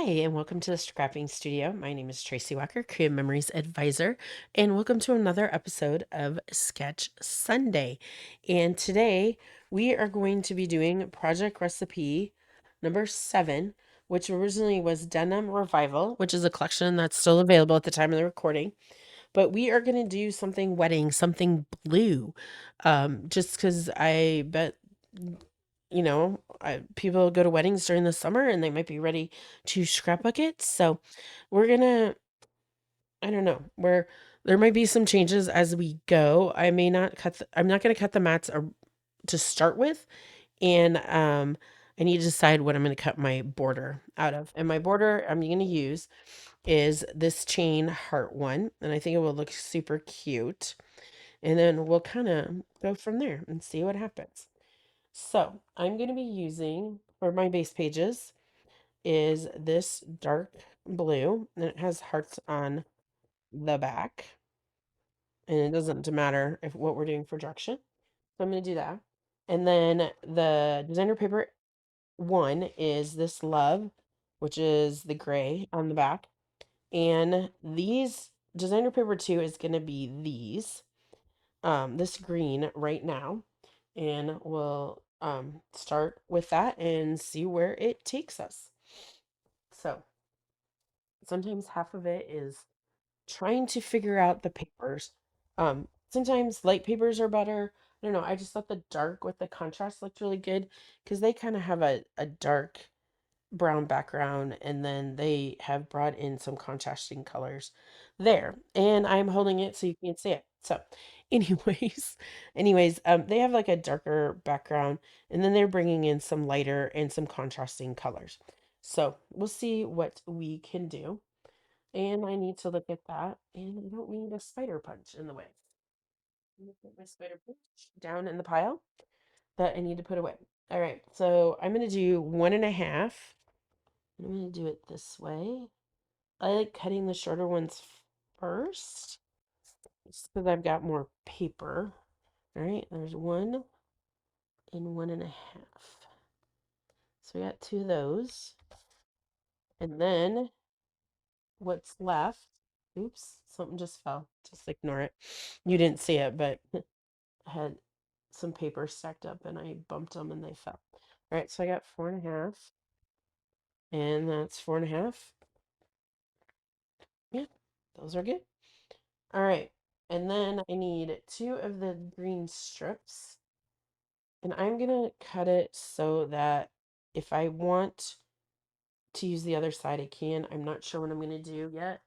Hi, and welcome to the Scrapping Studio. My name is Tracy Walker, Creative Memories Advisor, and welcome to another episode of Sketch Sunday. And today we are going to be doing project recipe number 7, which originally was Denim Revival, which is a collection that's still available at the time of the recording. But we are going to do something wedding, something blue, just because I bet people go to weddings during the summer and they might be ready to scrapbook it. So we're gonna, I don't know, there might be some changes as we go. I'm not gonna cut the mats to start with, and I need to decide what I'm gonna cut my border out of. And my border I'm gonna use is this chain heart one, and I think it will look super cute. And then we'll kind of go from there and see what happens. So I'm going to be using for my base pages is this dark blue, and it has hearts on the back, and it doesn't matter if what we're doing for direction. So I'm going to do that. And then the designer paper one is this love, which is the gray on the back. And these designer paper two is going to be this green right now. And we'll start with that and see where it takes us. So sometimes half of it is trying to figure out the papers. Sometimes light papers are better. I don't know. I just thought the dark with the contrast looked really good because they kind of have a dark brown background, and then they have brought in some contrasting colors there. And I'm holding it so you can't see it. So, anyways, they have like a darker background, and then they're bringing in some lighter and some contrasting colors. So we'll see what we can do. And I need to look at that, and I don't need a spider punch in the way. I'm gonna put my spider punch down in the pile that I need to put away. All right, so I'm gonna do 1.5. I'm going to do it this way. I like cutting the shorter ones first, just because I've got more paper. All right, there's 1 and 1.5. So we got 2 of those. And then what's left, oops, something just fell. Just ignore it. You didn't see it, but I had some paper stacked up and I bumped them and they fell. All right, so I got 4.5. And that's 4.5. Yeah, those are good. All right. And then I need 2 of the green strips. And I'm going to cut it so that if I want to use the other side, I can. I'm not sure what I'm going to do yet,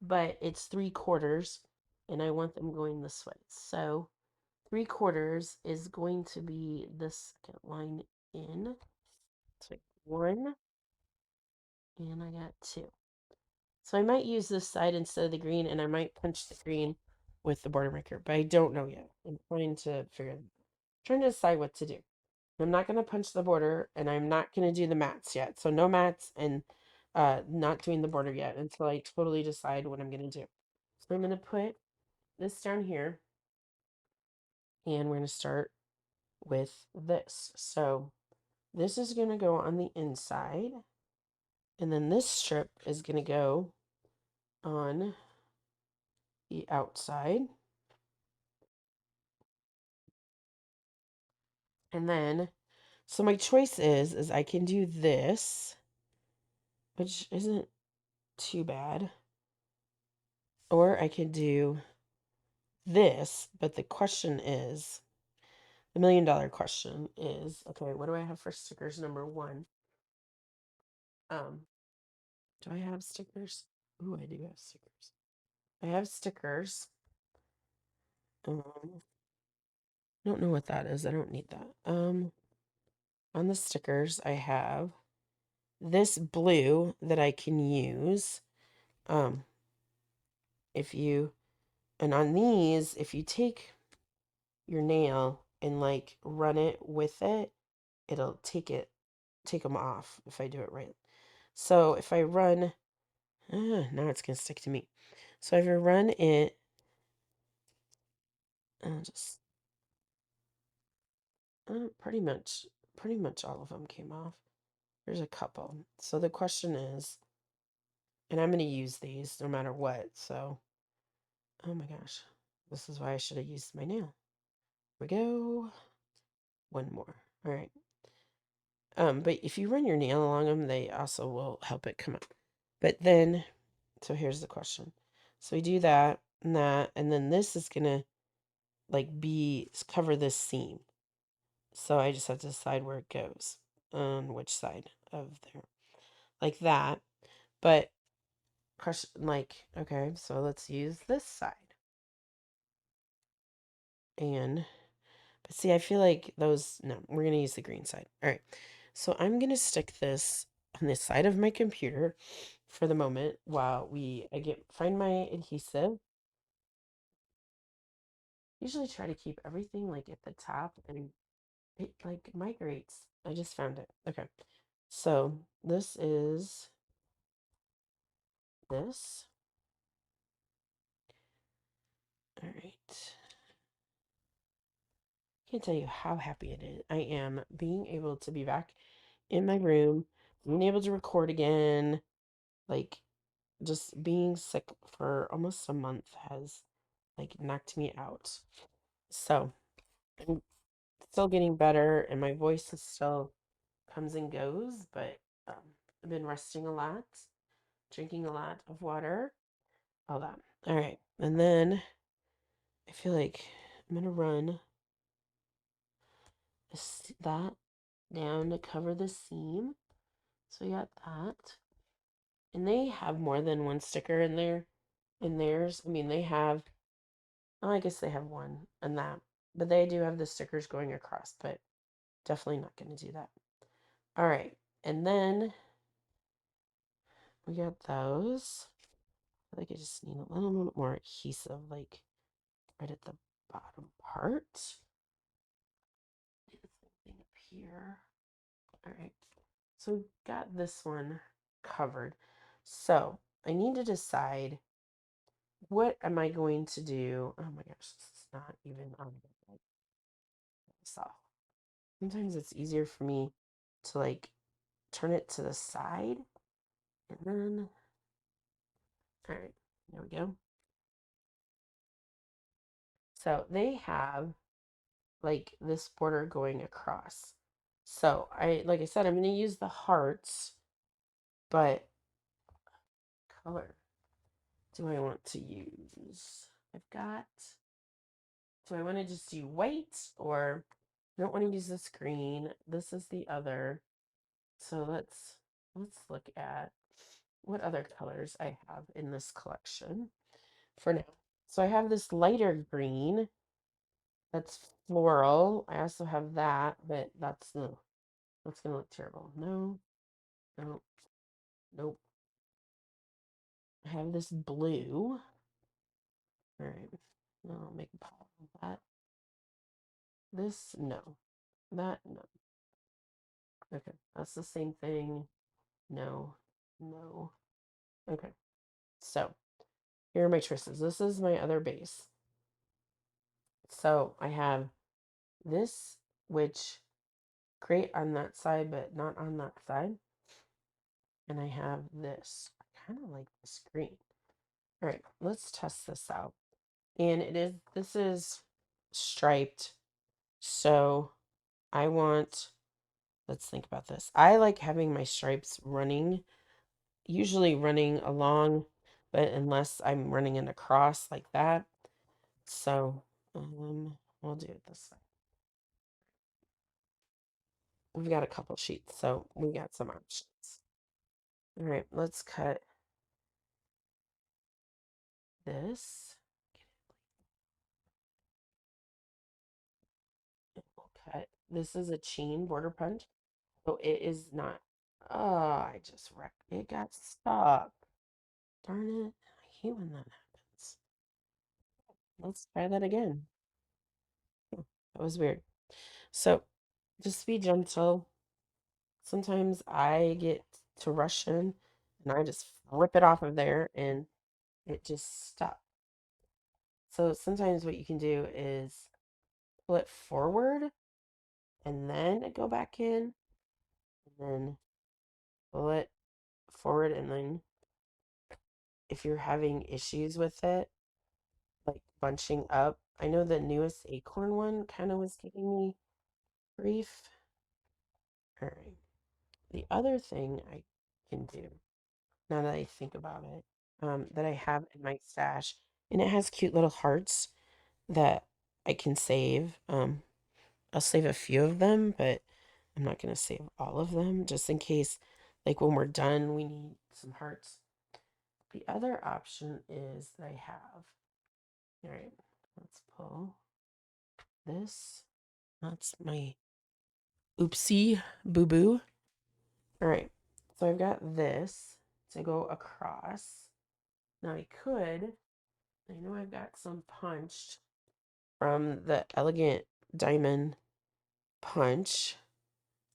but it's 3/4 and I want them going this way. So 3/4 is going to be this second line in. So 1 and I got 2. So I might use this side instead of the green, and I might punch the green with the border maker, but I don't know yet. I'm trying to decide what to do. I'm not going to punch the border, and I'm not going to do the mats yet. So no mats and not doing the border yet until I totally decide what I'm going to do. So I'm going to put this down here, and we're going to start with this. So this is going to go on the inside, and then this strip is going to go on the outside. And then, so my choice is I can do this, which isn't too bad, or I can do this, but the $1,000,000 question is, okay, what do I have for stickers number 1? Um, do I have stickers? Ooh, I do have stickers. I have stickers. I don't know what that is. I don't need that. On the stickers, I have this blue that I can use. Um, if you And on these, if you take your nail and like run it with it, it'll take them off if I do it right. So if I run, now it's gonna stick to me. So if I run it, just pretty much all of them came off. There's a couple. So the question is, And I'm going to use these no matter what. So, oh my gosh. This is why I should have used my nail. Here we go. One more. All right. But if you run your nail along them, they also will help it come up. But then, so here's the question. So we do that, and then this is gonna like be cover this seam. So I just have to decide where it goes on which side of there, like that. But question, like, okay, so let's use this side. And but see, I feel like those. No, we're gonna use the green side. All right. So I'm gonna stick this on the side of my computer for the moment while I get find my adhesive. Usually try to keep everything like at the top and it like migrates. I just found it. Okay. So this is this. All right. Can't tell you how happy it is. I am being able to be back in my room, being able to record again. Like just being sick for almost a month has like knocked me out. So I'm still getting better and my voice is still comes and goes, but I've been resting a lot, drinking a lot of water, all that. All right. And then I feel like I'm going to run that down to cover the seam. So we got that. And they have more than one sticker in there. In theirs, I mean, they have, oh, I guess they have one and that, but they do have the stickers going across, but definitely not going to do that. All right. And then we got those. I think I just need a little bit more adhesive, like right at the bottom part. Do the same thing up here. All right. So we've got this one covered. So I need to decide what am I going to do? Oh my gosh, this is not even on this off. Sometimes it's easier for me to like turn it to the side and then, all right, there we go. So they have like this border going across. So like I said, I'm going to use the hearts, but color do I want to use? Do I want to just do white or I don't want to use this green. This is the other. So let's look at what other colors I have in this collection for now. So I have this lighter green that's floral. I also have that, but that's gonna look terrible. No, no, nope. I have this blue. All right, I'll make a pile of that. This no, that no. Okay, that's the same thing. No, no. Okay, so here are my choices. This is my other base. So I have this, which great on that side, but not on that side. And I have this. I kind of like this green. All right, let's test this out. And this is striped. So I want, let's think about this. I like having my stripes usually running along, but unless I'm running it across like that. So we'll do it this way. We've got a couple sheets, so we got some options. All right, let's cut this. We'll cut. This is a chain border punch, so it is not. Oh, I just wrecked. It got stuck. Darn it! I hate when that happens. Let's try that again. Oh, that was weird. So, just be gentle. Sometimes I get to rushing and I just rip it off of there and it just stops. So sometimes what you can do is pull it forward and then go back in and then pull it forward and then if you're having issues with it, like bunching up. I know the newest acorn one kind of was giving me grief. All right. The other thing I can do, now that I think about it, that I have in my stash, and it has cute little hearts that I can save. I'll save a few of them, but I'm not going to save all of them just in case, like when we're done, we need some hearts. The other option is that I have, all right, let's pull this. That's my oopsie boo boo. All right, so I've got this to go across. Now I know I've got some punched from the Elegant Diamond punch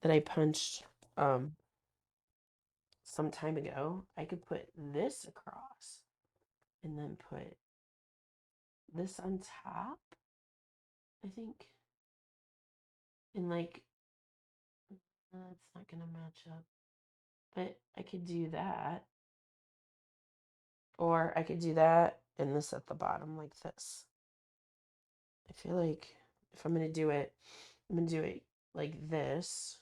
that I punched some time ago. I could put this across and then put this on top, I think. And like, it's not gonna match up. But I could do that. Or I could do that and this at the bottom like this. I feel like if I'm gonna do it, I'm gonna do it like this.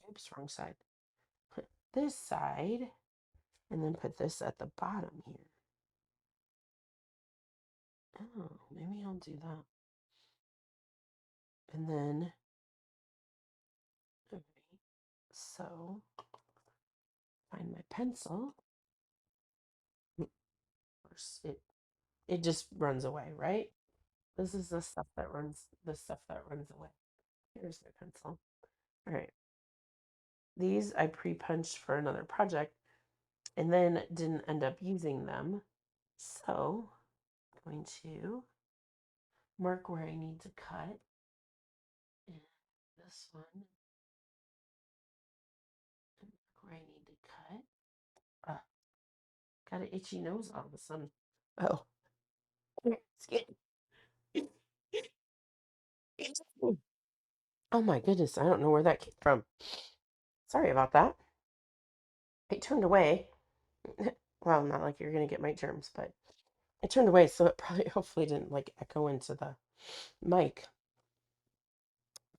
Oops, wrong side. Put this side and then put this at the bottom here. Oh, maybe I'll do that. And then, okay, so find my pencil. Of course, it just runs away, right? This is the stuff that runs away. Here's my pencil. All right. These I pre-punched for another project and then didn't end up using them. So I'm going to mark where I need to cut. And this one, and mark where I need to cut. Got an itchy nose all of a sudden. Oh, excuse me. Oh my goodness, I don't know where that came from. Sorry about that. I turned away. Well, not like you're gonna get my germs, but I turned away, so it probably hopefully didn't like echo into the mic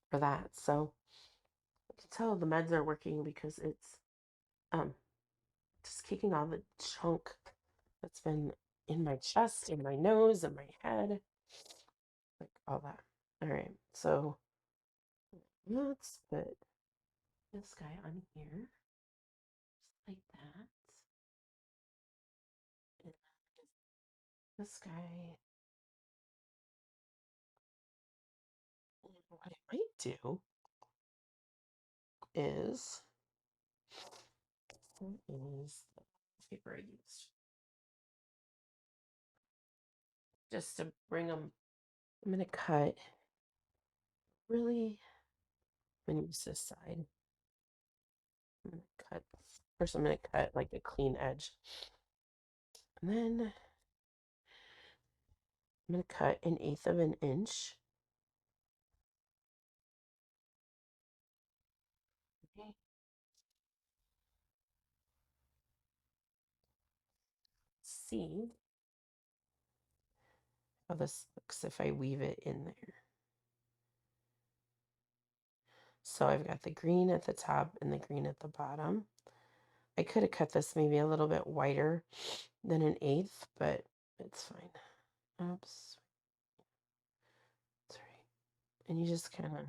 for that. So I can tell the meds are working because it's um just kicking all the junk that's been in my chest, in my nose, in my head, like all that. All right, so let's put this guy on here, just like that. And this guy, what I might do is, what is the paper I used? Just to bring them, I'm going to cut, really, I'm going to use this side. I'm going to cut, first I'm going to cut like a clean edge. And then I'm going to cut 1/8 of an inch. Okay. See how this looks if I weave it in there. So I've got the green at the top and the green at the bottom. I could have cut this maybe a little bit wider than 1/8, but it's fine. Oops. That's right. And you just kind of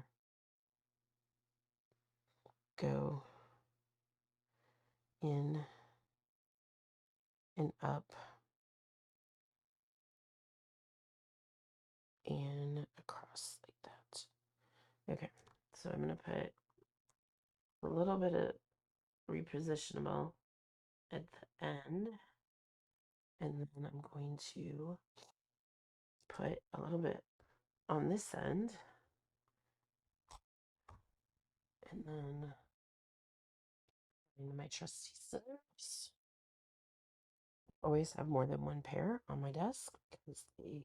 go in and up and across like that. Okay, so I'm going to put a little bit of repositionable at the end. And then I'm going to put a little bit on this end. And then my trusty scissors. Always have more than one pair on my desk because they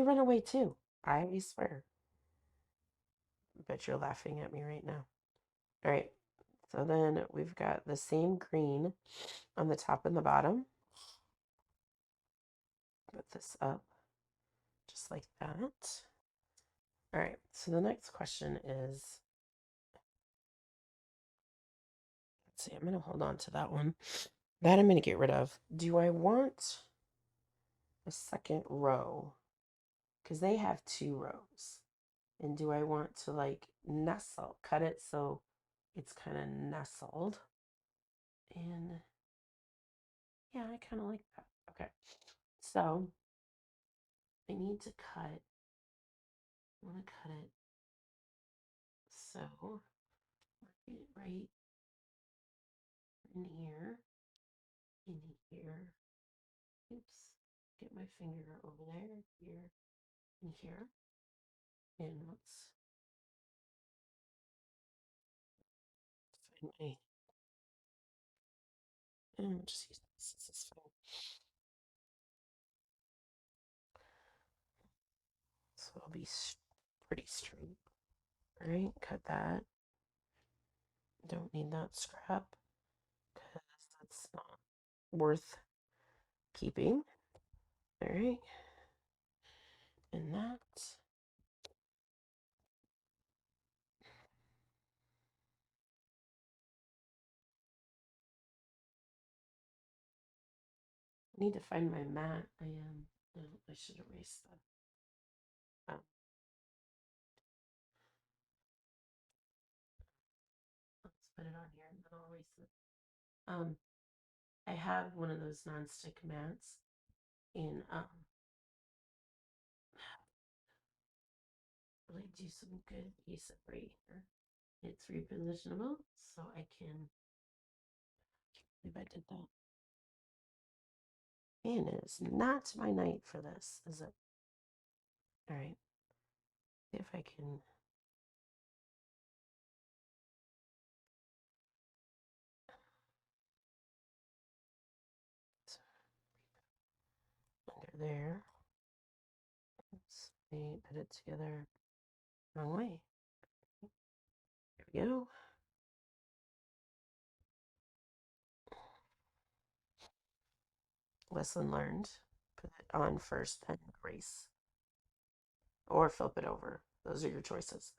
run away too. I swear. Bet you're laughing at me right now. All right. So then we've got the same green on the top and the bottom. put this up just like that. All right, so the next question is, let's see, I'm going to hold on to that one. That I'm going to get rid of. Do I want a second row? Because they have two rows. And do I want to like nestle, cut it so it's kind of nestled? And yeah, I kind of like that. Okay, so I need to cut, I want to cut it so right in here, in here. Oops, get my finger over there, here, and here. And let's find my, and I'll just use this. This is fine. So it'll be pretty straight. All right, cut that. Don't need that scrap because that's not worth keeping. All right, and that. I need to find my mat. No, I should erase that. Let's put it on here and then I'll erase it. Um, I have one of those non-stick mats and really do some good piece right here. It's repositionable, so I can, I believe I did that. And it is not my night for this, is it? All right. See if I can. Under there. Oops, let me put it together. Wrong way. There we go. Lesson learned. Put it on first, then erase. Or flip it over. Those are your choices.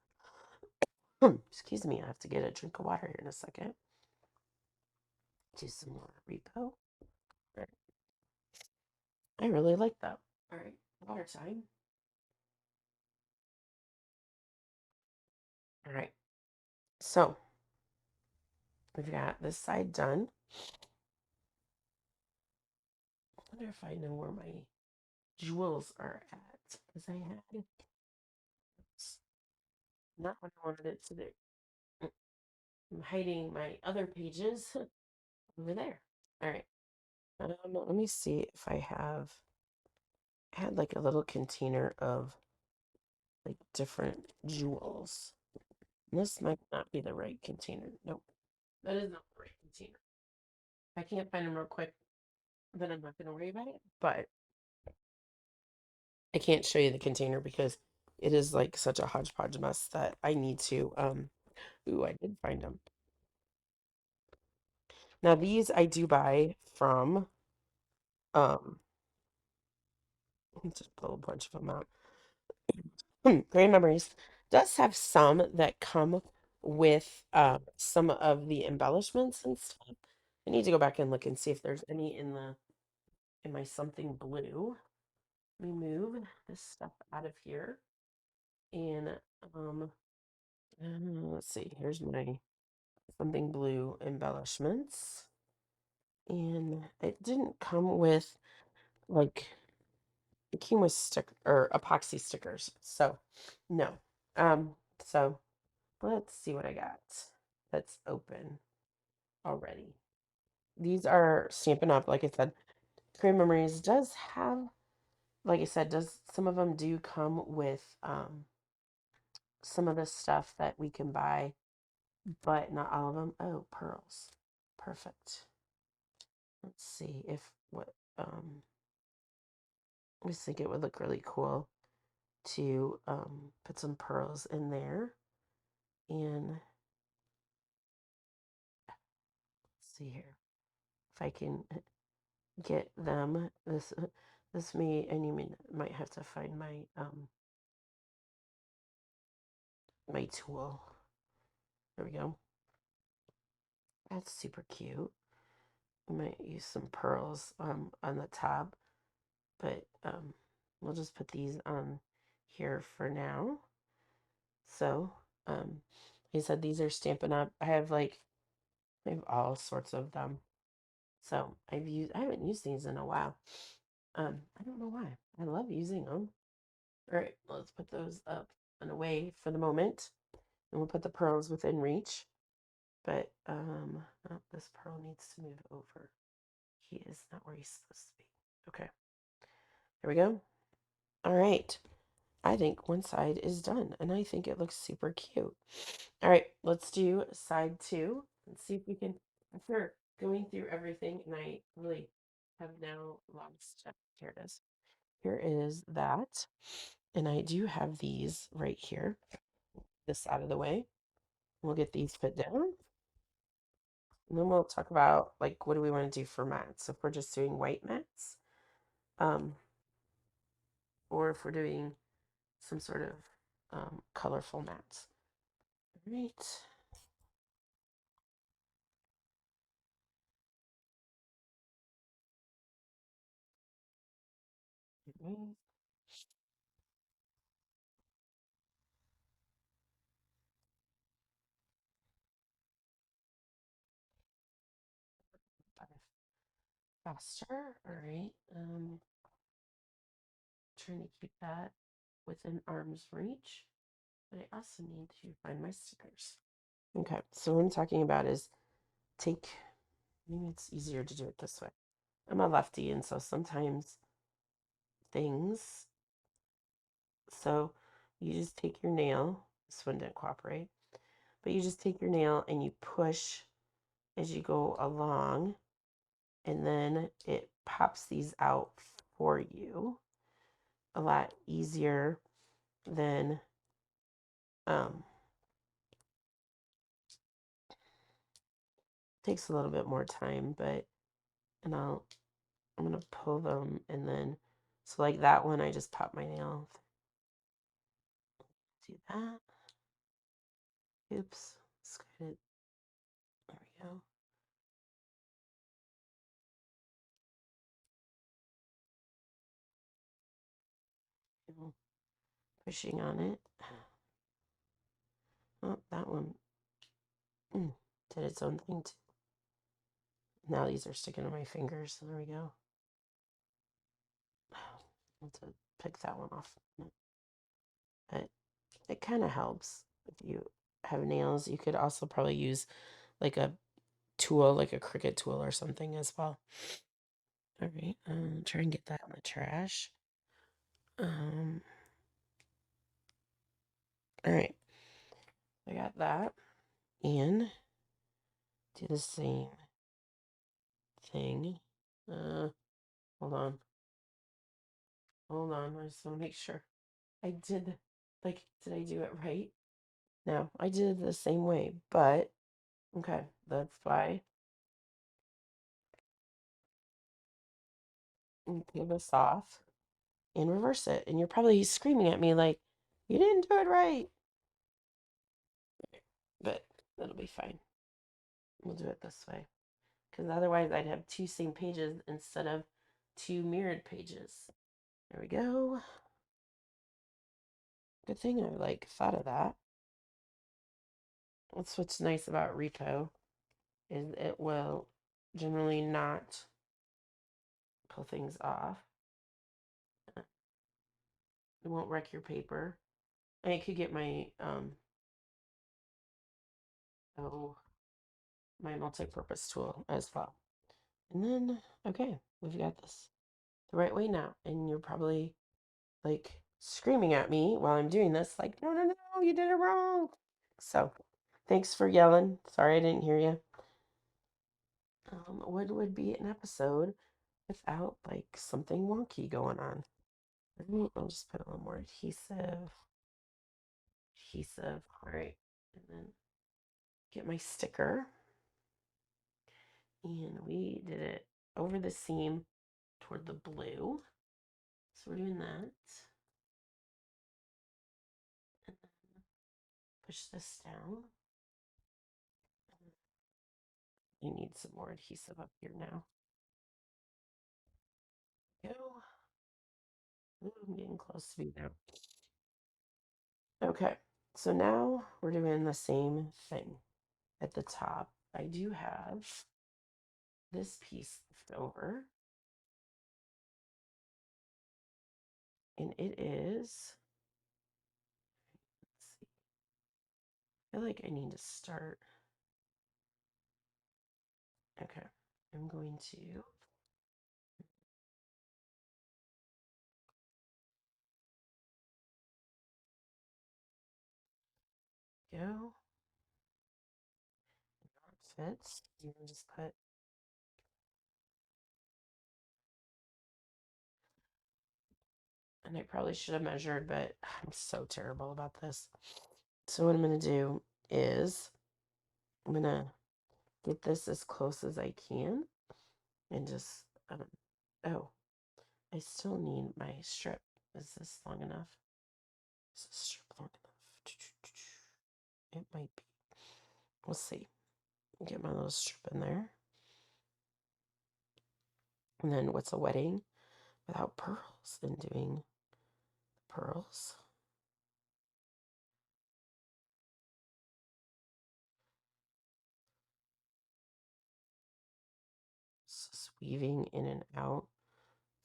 Excuse me, I have to get a drink of water here in a second. Do some more repo. Right. I really like that. All right, water time. All right, so we've got this side done. I wonder if I know where my jewels are at because I had it's not what I wanted it to do. I'm hiding my other pages over there. All right. Let me see if I had like a little container of like different jewels. This might not be the right container. Nope, that is not the right container. If I can't find them real quick, then I'm not going to worry about it. But I can't show you the container because it is like such a hodgepodge mess that I need to. Ooh, I did find them. Now these I do buy from. Let's just pull a bunch of them out. Great Memories does have some that come with some of the embellishments and stuff. I need to go back and look and see if there's any in my something blue. Let me move this stuff out of here. And um let's see, here's my something blue embellishments. And it didn't come with like it came with stick or epoxy stickers. So no. So let's see what I got that's open already. These are Stampin' Up. Like I said, Cream Memories does have, like I said, does some of them do come with some of the stuff that we can buy, but not all of them. Oh, pearls. Perfect. Let's see if what I just think it would look really cool to put some pearls in there. And let's see here if I can get them. This may, and you might have to find my tool. There we go. That's super cute. We might use some pearls on the top, but we'll just put these on here for now. So, he said these are Stampin' Up. I have all sorts of them. So I haven't used these in a while. I don't know why. I love using them. All right, let's put those up and away for the moment. And we'll put the pearls within reach. But oh, this pearl needs to move over. He is not where he's supposed to be. Okay, there we go. All right. I think one side is done, and I think it looks super cute. All right, let's do side two and see if we can, after going through everything, and I really have now lost, here it is. Here is that. And I do have these right here, this out of the way. We'll get these put down. And then we'll talk about like what do we want to do for mats. If we're just doing white mats, um, or if we're doing some sort of colorful mats. All right. Mhm. Faster. All right. Trying to keep that within arm's reach. But I also need to find my stickers. Okay, so what I'm talking about is take, maybe it's easier to do it this way. I'm a lefty, and so sometimes things, so you just take your nail, this one didn't cooperate, but you just take your nail and you push as you go along, and then it pops these out for you a lot easier than, um, takes a little bit more time, but, and I'm gonna pull them and then, so like that one, I just pop my nail. Do that. Oops. Screwed it. There we go. And pushing on it. Oh, that one did its own thing too. Now these are sticking to my fingers. So there we go. I'll have to pick that one off. But it kind of helps if you have nails. You could also probably use like a tool, like a Cricut tool or something as well. All right, try and get that in the trash. Um, all right, I got that, and do the same thing. Uh, hold on, hold on. I just want to make sure I did. Like, did I do it right? No, I did it the same way, but okay, that's why. And peel this off and reverse it, and you're probably screaming at me like, "You didn't do it right," but it'll be fine. We'll do it this way. Because otherwise I'd have two same pages instead of two mirrored pages. There we go. Good thing I like thought of that. That's what's nice about repo is it will generally not pull things off. It won't wreck your paper. I could get my oh my multi-purpose tool as well. And then okay, we've got this the right way now. And you're probably like screaming at me while I'm doing this, like, no, no, no, you did it wrong. So thanks for yelling. Sorry I didn't hear you. What would be an episode without like something wonky going on? I'll just put a little more adhesive. Adhesive. All right. And then get my sticker. And we did it over the seam toward the blue. So we're doing that. And then push this down. You need some more adhesive up here now. Go. Ooh, I'm getting close to being out. Okay, so now we're doing the same thing at the top. I do have this piece left over, and it is, let's see, I feel like I need to start. Okay, I'm going to go, it fits, and then just put, and I probably should have measured, but I'm so terrible about this. So what I'm going to do is I'm going to get this as close as I can and just, oh, I still need my strip. Is this long enough? Is this strip long enough? It might be. We'll see. Get my little strip in there. And then what's a wedding without pearls? And doing pearls. Just weaving in and out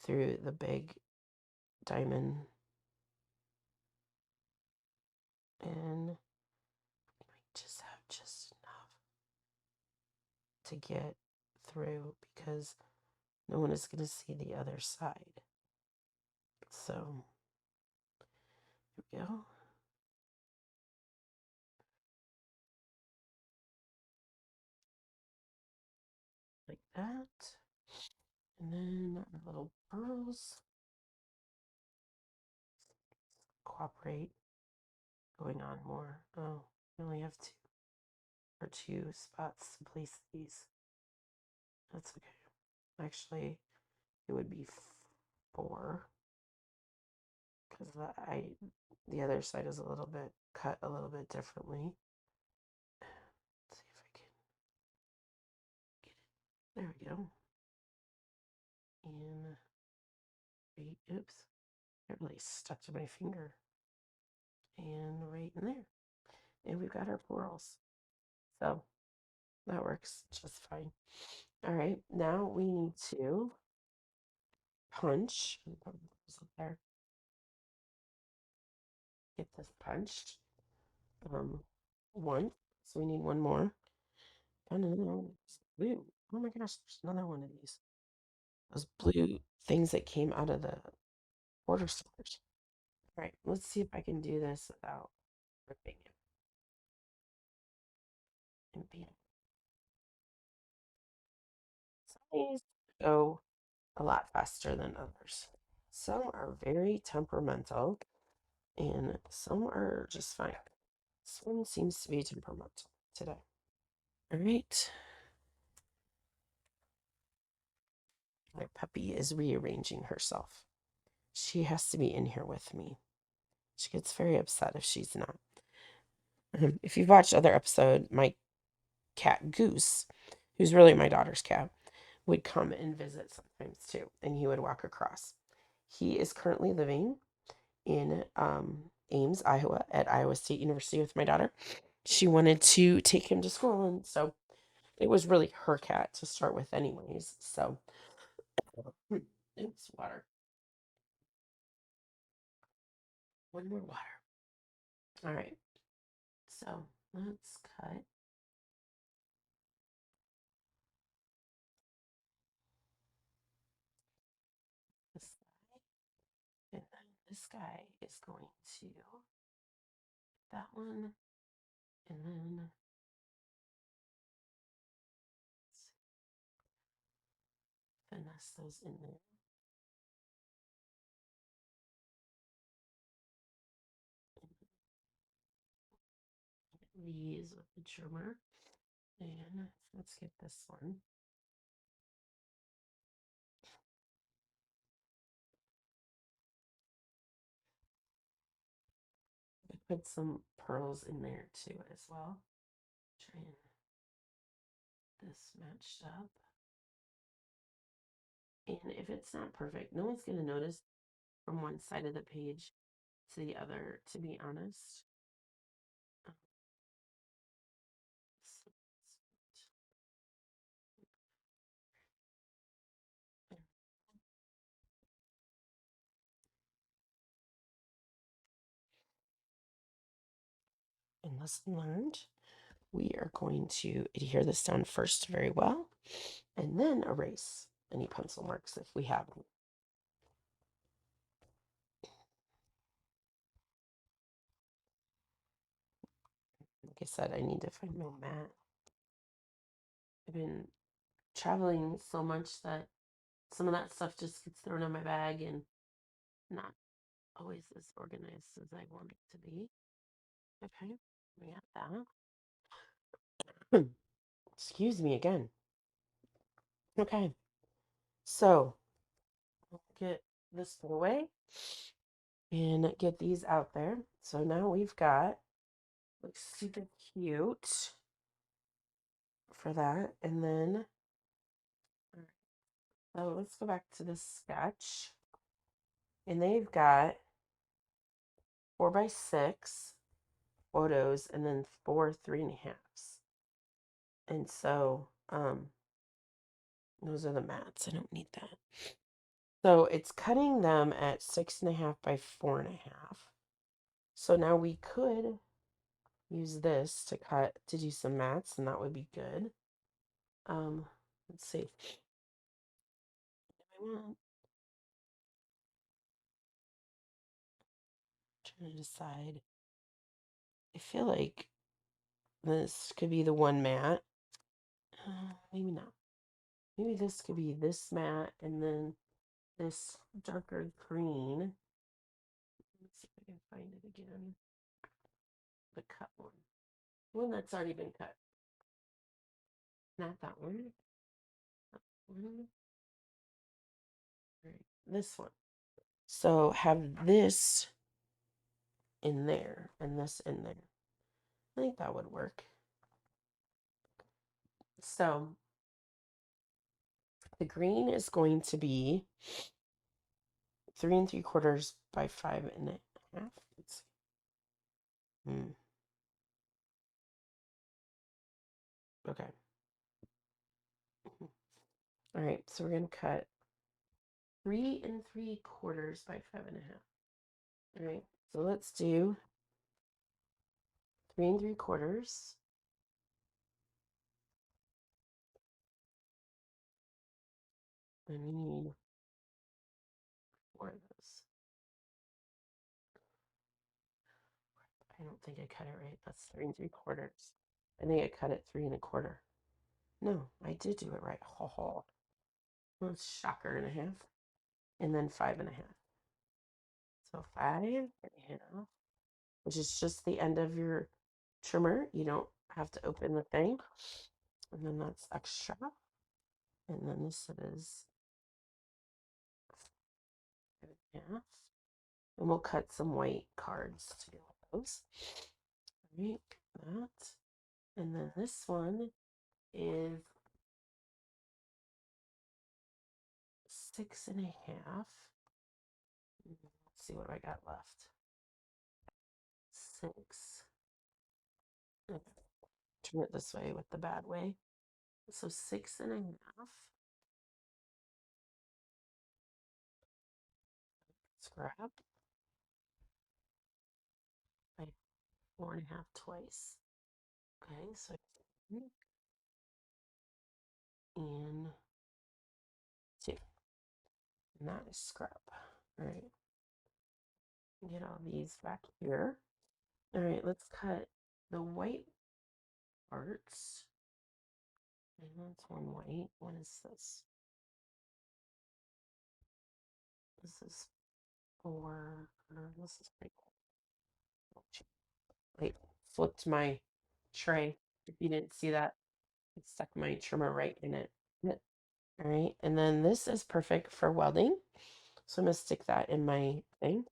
through the big diamond. And we might just have just enough to get through because no one is going to see the other side. So, here we go. Like that. And then our little pearls cooperate going on more. Oh, we only have two spots to place these. That's okay. Actually, it would be four because the other side is a little bit cut a little bit differently. Let's see if I can get it. There we go. And right, oops, it really stuck to my finger. And right in there. And we've got our florals. So that works just fine. All right, now we need to punch. There. Get this punched. Um, one. So we need one more. Found another one. It's blue. Oh my gosh, there's another one of these. Those blue things that came out of the border stores. All right, let's see if I can do this without ripping it and being. Some of these go a lot faster than others. Some are very temperamental and some are just fine. This one seems to be temperamental today. All right. My puppy is rearranging herself. She has to be in here with me. She gets very upset if she's not. If you've watched other episode, my cat Goose, who's really my daughter's cat, would come and visit sometimes too, and he would walk across. He is currently living in Ames, Iowa, at Iowa State University with my daughter. She wanted to take him to school, and so it was really her cat to start with, anyways. So, oops, water. One more water. All right. So let's cut this guy, and then this guy is going to that one, and then finesse those in there. These with the trimmer, and let's get this one. put some pearls in there too as well. Try and this matched up. And if it's not perfect, no one's going to notice from one side of the page to the other, to be honest. Uh, so and lesson learned, we are going to adhere this down first very well, and then erase any pencil marks if we have them. Like I said, I need to find my mat. I've been traveling so much that some of that stuff just gets thrown in my bag and not always as organized as I want it to be. Okay, we got that. Excuse me again. Okay, so we'll get this away and get these out there. So now we've got, looks super cute for that. And then, so let's go back to this sketch. And they've got 4x6 photos and then 4 3.5s. And so, those are the mats. I don't need that. So it's cutting them at 6.5 by 4.5. So now we could use this to do some mats, and that would be good. Let's see. I want, trying to decide. I feel like this could be the one mat. Maybe not. Maybe this could be this mat and then this darker green. Let's see if I can find it again. The cut one. One that's already been cut. Not that one. That one. Right. This one. So have this in there and this in there. I think that would work. So the green is going to be 3 3/4 by 5.5. Let's see. Okay. All right. So we're going to cut 3 3/4 by 5.5. All right. So let's do 3 3/4. And we need 4 of those. I don't think I cut it right. That's 3 3/4. I think I cut it 3 1/4. No, I did do it right. Ho ho. Well, it's shocker and a half. And then 5.5. So 5.5, which is just the end of your trimmer. You don't have to open the thing. And then that's extra. And then this is 5.5. And we'll cut some white cards to go with those. All right, that. And then this one is 6.5. Let's see what I got left. 6. Okay. Turn it this way with the bad way. So 6.5. Scrap by 4.5 twice. Okay, so and 2. And that is scrap. All right. Get all these back here. All right, let's cut the white parts. And that's one white. What is this? This is 4. This is pretty cool. Wait, flipped my tray. If you didn't see that, I stuck my trimmer right in it. Yep. All right, and then this is perfect for welding. So I'm gonna stick that in my thing.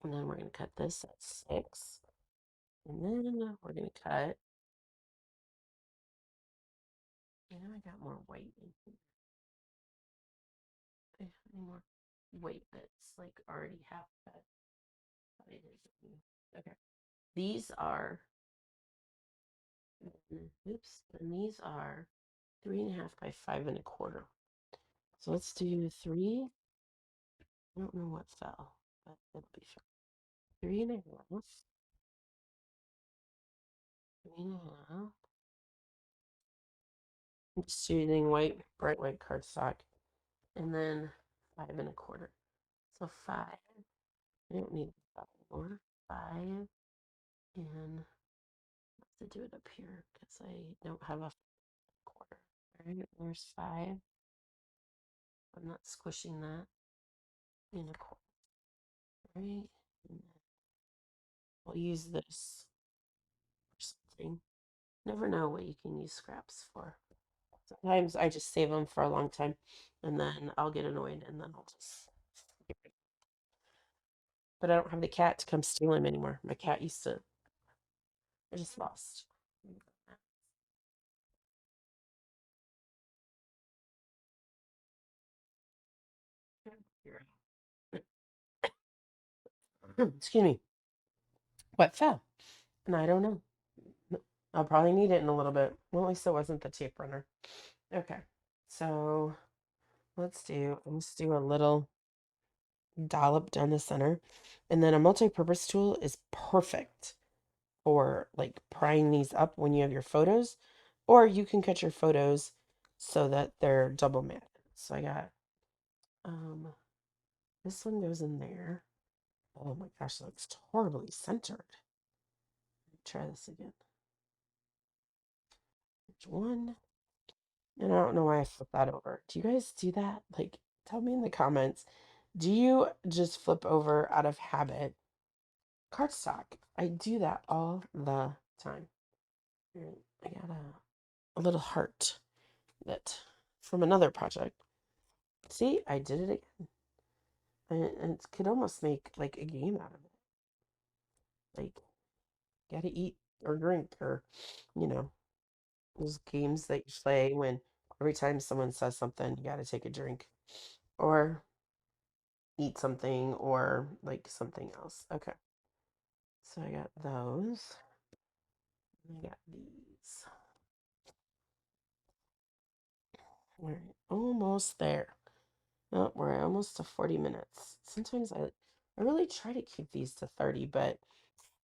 And then we're going to cut this at 6. And then we're going to cut. I know I got more white in here. I have any more white that's like already half cut. It is. Okay. These are, oops, and these are 3.5 by 5.25. So let's do 3. I don't know what fell, but it'll be fine. 3.5, 3.5. I'm just using white, bright white cardstock, and then 5.25. So 5. I don't need that anymore. 5, and I have to do it up here because I don't have a quarter. All right, there's 5. I'm not squishing that in a quarter. All right, and we'll use this for something. Never know what you can use scraps for. Sometimes I just save them for a long time, and then I'll get annoyed, and then I'll just get rid of them. But I don't have the cat to come steal him anymore. My cat used to. I just lost. Excuse me. What fell? And I don't know. I'll probably need it in a little bit. Well, at least it wasn't the tape runner. Okay. So let's do a little dollop down the center. And then a multi-purpose tool is perfect for like prying these up when you have your photos, or you can cut your photos so that they're double matted. So I got um this one goes in there. Oh my gosh, that looks horribly centered. Try this again. There's one. And I don't know why I flipped that over. Do you guys do that? Like, tell me in the comments. Do you just flip over out of habit cardstock? I do that all the time. I got a little heart that from another project. See, I did it again. And it could almost make like a game out of it. Like, gotta eat or drink or, you know, those games that you play when every time someone says something, you gotta take a drink or eat something or like something else. Okay. So I got those. I got these. All right, almost there. Oh, we're almost to 40 minutes. Sometimes I really try to keep these to 30, but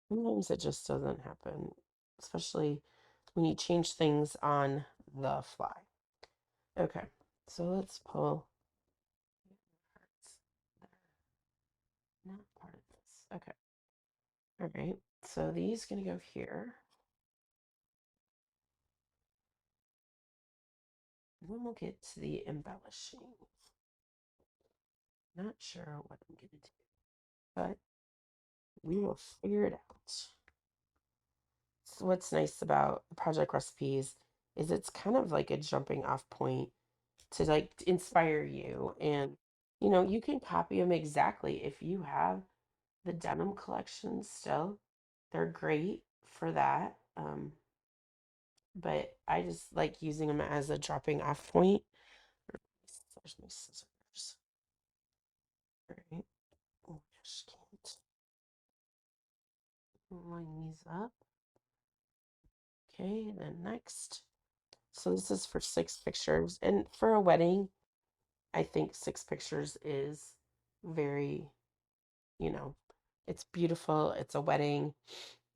sometimes it just doesn't happen, especially when you change things on the fly. Okay, so let's pull parts that are not part of this. Okay, all right, so these gonna go here. And then we'll get to the embellishing. Not sure what I'm gonna do, but we will figure it out. So what's nice about the project recipes is it's kind of like a jumping off point to like inspire you, and you can copy them exactly if you have the denim collection still. They're great for that. But I just like using them as a dropping off point. There's my scissors. All right. Oh, I just can't line these up. Okay, then next. So this is for 6 pictures. And for a wedding, I think 6 pictures is very, you know, it's beautiful. It's a wedding.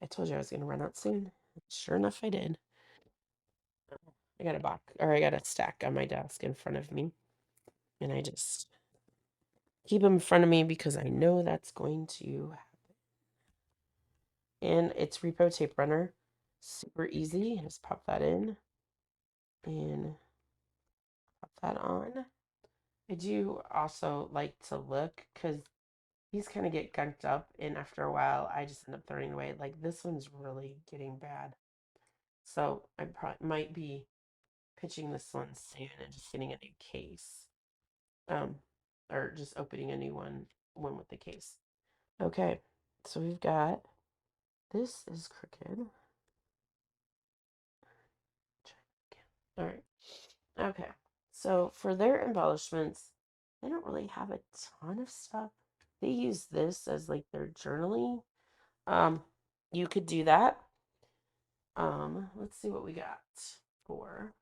I told you I was going to run out soon. Sure enough, I did. I got a box, or I got a stack on my desk in front of me. And I just keep them in front of me because I know that's going to happen. And it's Repo Tape Runner. Super easy. Just pop that in and pop that on. I do also like to look because these kind of get gunked up, and after a while, I just end up throwing away. Like this one's really getting bad, so I might be pitching this one soon and just getting a new case, um, or just opening a new one with the case. Okay, so we've got this is crooked. All right. Okay. So for their embellishments, they don't really have a ton of stuff. They use this as like their journaling. Um, you could do that. Let's see what we got for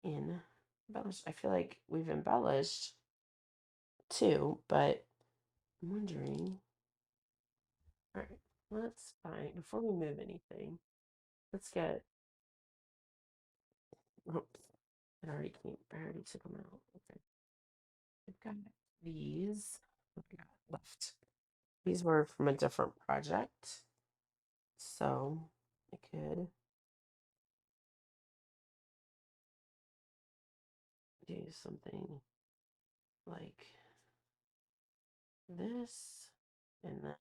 in embellish. I feel like we've embellished too, but I'm wondering. All right, let's find before we move anything. Let's get. Oops, it already came. I already took them out. Okay, we've got these. What we got left? These were from a different project, so I could do something like this, and then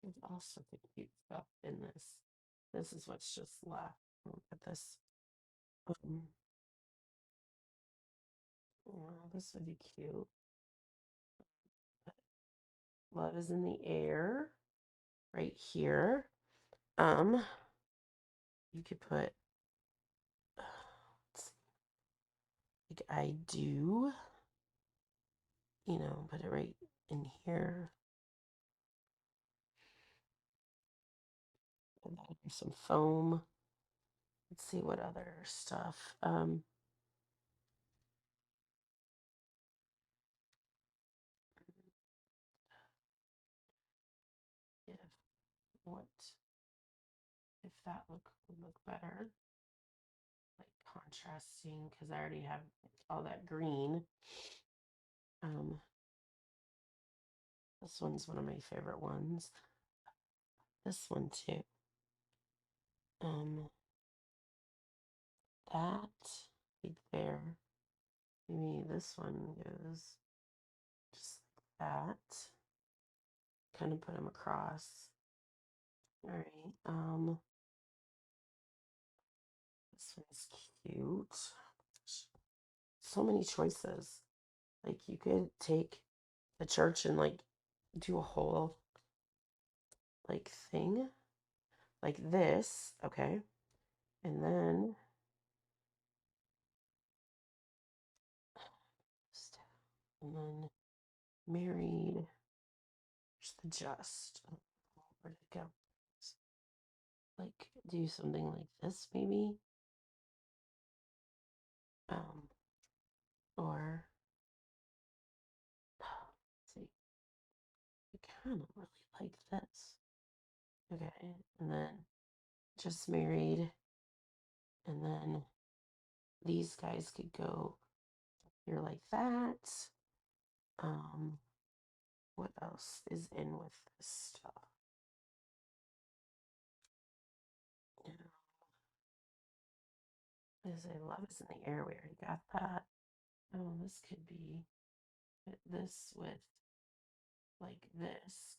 there's also the cute stuff in this. This is what's just left. Look at this. Um, well, this would be cute. Love is in the air, right here. Um, you could put let's see, like I do, put it right in here. And then some foam. Let's see what other stuff. If what if that would look better, like contrasting, because I already have all that green. Um, this one's one of my favorite ones. This one too. Um, that right there. Maybe this one goes just like that. Kind of put them across. All right. This one's cute. So many choices. Like you could take the church and like do a whole like thing like this, okay? And then married. There's the just. Oh, where did it go? Like do something like this maybe. Um, or let's see. I kind of really like this. Okay, and then just married, and then these guys could go here like that. Um, what else is in with this stuff? You know, is a love is in the air. We already got that. Oh, this could be this with like this.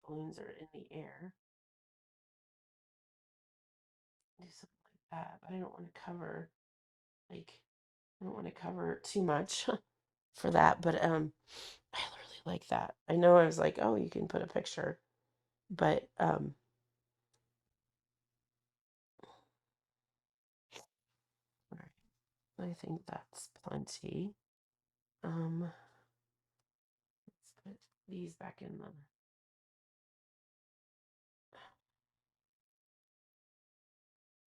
Balloons are in the air. Do something like that. But I don't want to cover like I don't want to cover too much for that. But I really like that. I know I was like, oh, you can put a picture, but all right. I think that's plenty. Let's put these back in the.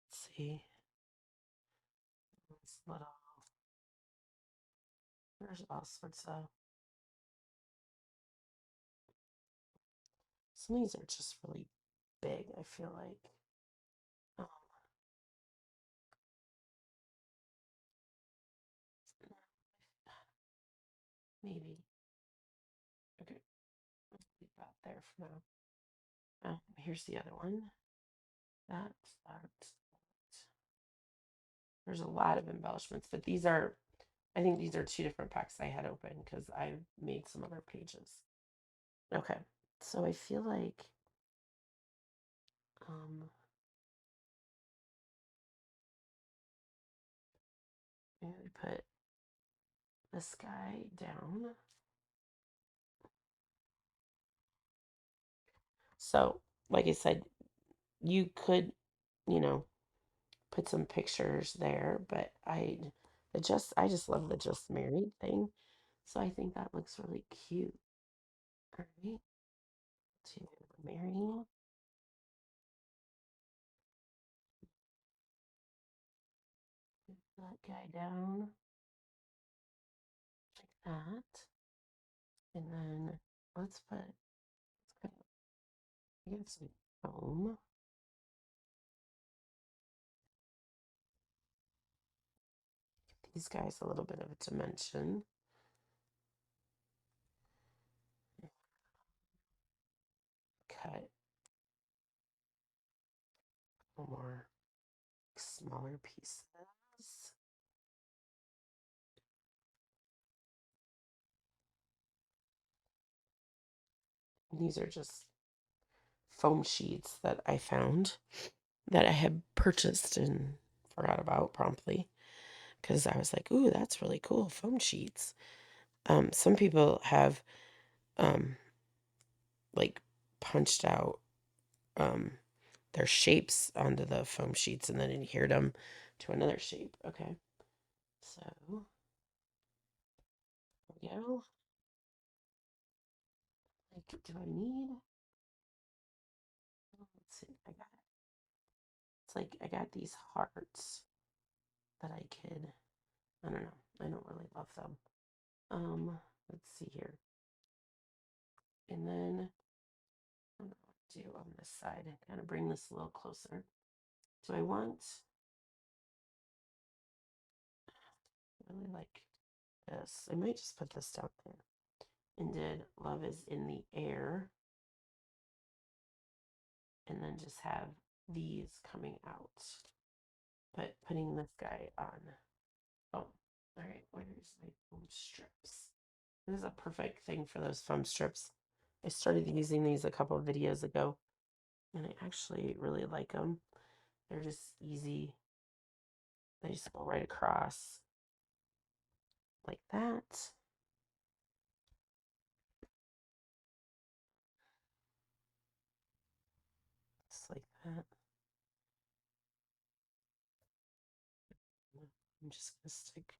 Let's see. It's little. There's all sorts of. Some of these are just really big. I feel like. Um, maybe. Okay. Leave that there for now. Here's the other one. That's. There's a lot of embellishments, but these are. I think these are two different packs I had open because I made some other pages. Okay. So I feel like um maybe put this guy down. So, like I said, you could, you know, put some pictures there, but I just love the just married thing. So I think that looks really cute. All right, to marry that guy down like that. And then let's get some foam. These guys a little bit of a dimension. Cut a little more smaller pieces. These are just foam sheets that I found that I had purchased and forgot about promptly because I was like, ooh, that's really cool, foam sheets. Some people have um, like punched out um, their shapes onto the foam sheets and then adhered them to another shape. Okay, so there we go. Like, do I need? Let's see. It's like I got these hearts that I could. I don't know. I don't really love them. Let's see here. And then I don't know what to do on this side. Kind of bring this a little closer. Do I want? I really like this. I might just put this down there. And did love is in the air, and then just have these coming out. But putting this guy on. Oh, all right. Where's my foam strips? This is a perfect thing for those foam strips. I started using these a couple of videos ago, and I actually really like them. They're just easy. They just go right across like that. Just like that. I'm just gonna stick.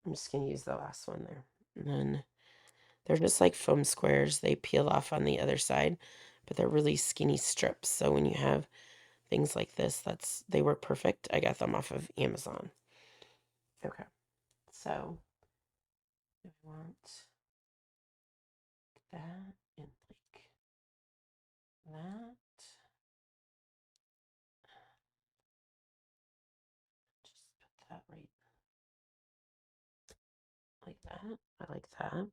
I'm just gonna use the last one there, and then they're just like foam squares. They peel off on the other side, but they're really skinny strips. So when you have things like this, they work perfect. I got them off of Amazon. Okay, so I want that and like that. Just put that right like that. I like that.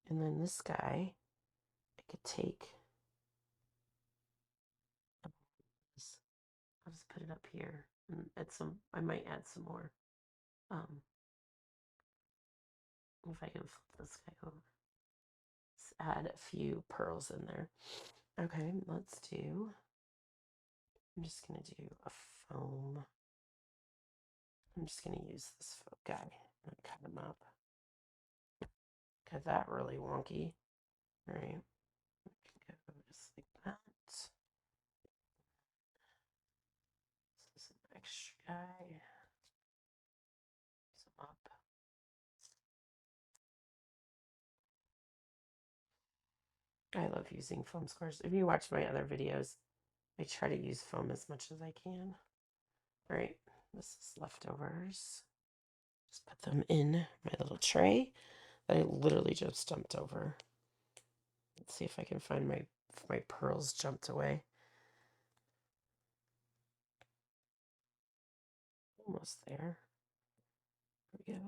And then this guy, I could take this. I'll just put it up here and add some. I might add some more. Um, if I can flip this guy over, let's add a few pearls in there. Okay, let's do. I'm just gonna do a foam. I'm just gonna use this guy and cut him up. Got that really wonky. All right, go just like that. This is an extra guy. Some up. I love using foam squares. If you watch my other videos, I try to use foam as much as I can. All right, this is leftovers. Just put them in my little tray that I literally just dumped over. Let's see if I can find my pearls jumped away. Almost there. There we go.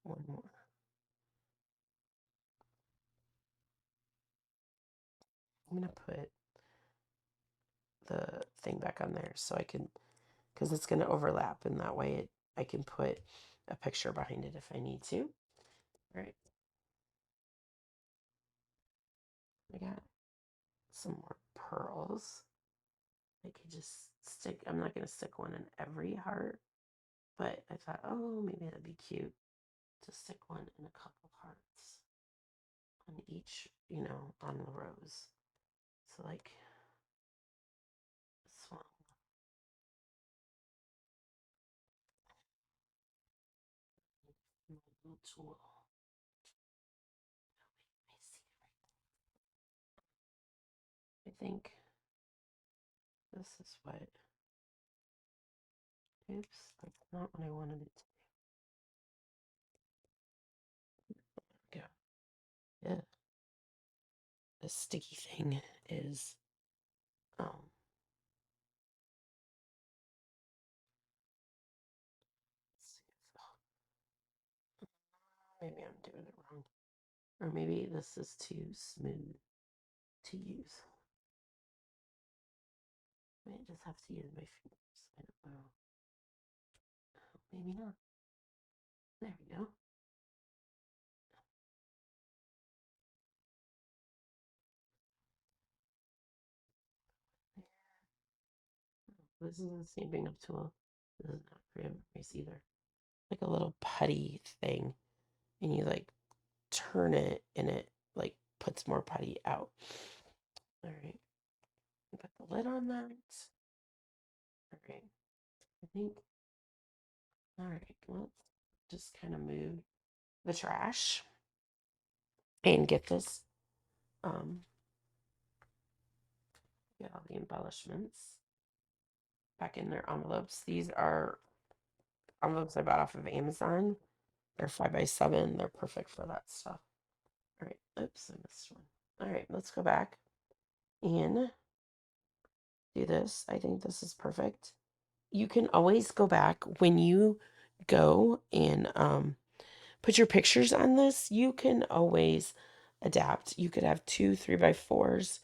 One more. I'm gonna put the thing back on there so I can, because it's gonna overlap, and that way I can put a picture behind it if I need to. All right. I got some more pearls. I could just stick, I'm not going to stick one in every heart, but I thought, oh, maybe that'd be cute to stick one in a couple hearts. on each, on the rows. So like this one. My little tool. I see it. I think this is what. Oops, that's not what I wanted it to go. Yeah, the sticky thing is let's see maybe I'm doing it wrong. Or maybe this is too smooth to use. I might just have to use my fingers. I don't know. Maybe not. There we go. This is a stamping up tool. This is not Creative Memories either. Like a little putty thing. And you like turn it and it like puts more putty out. All right. Put the lid on that. All right. I think, all right, let's just kind of move the trash and get this, get all the embellishments back in their envelopes. These are envelopes I bought off of Amazon. They're 5x7. They're perfect for that stuff. All right. Oops, I missed one. All right, let's go back and do this. I think this is perfect. You can always go back when you go and put your pictures on this. You can always adapt. You could have 2 3x4s.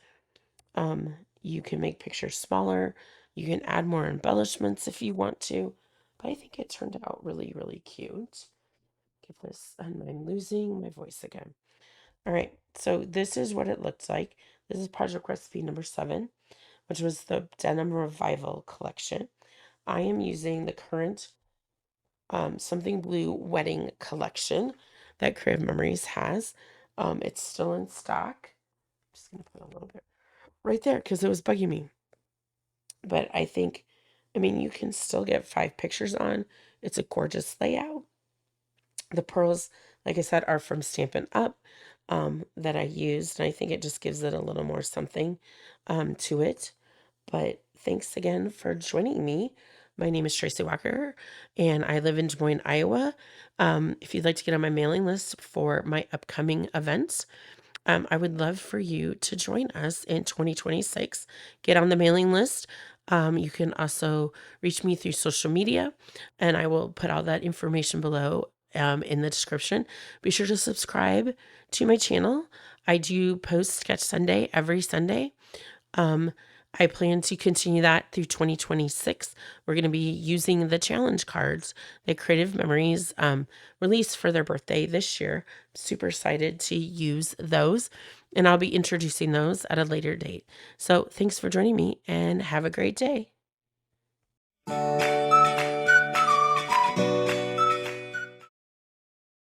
You can make pictures smaller. You can add more embellishments if you want to. But I think it turned out really, really cute. Give this, and I'm losing my voice again. All right, so this is what it looks like. This is project recipe number 7, which was the Denim Revival collection. I am using the current Something Blue wedding collection that Creative Memories has. It's still in stock. I'm just going to put a little bit right there because it was bugging me. But I mean, you can still get 5 pictures on. It's a gorgeous layout. The pearls, like I said, are from Stampin' Up! That I used. And I think it just gives it a little more something to it. But thanks again for joining me. My name is Tracy Walker, and I live in Des Moines, Iowa. If you'd like to get on my mailing list for my upcoming events, I would love for you to join us in 2026. Get on the mailing list. You can also reach me through social media, and I will put all that information below in the description. Be sure to subscribe to my channel. I do post Sketch Sunday every Sunday. I plan to continue that through 2026. We're going to be using the challenge cards that Creative Memories released for their birthday this year. Super excited to use those, and I'll be introducing those at a later date. So thanks for joining me, and have a great day.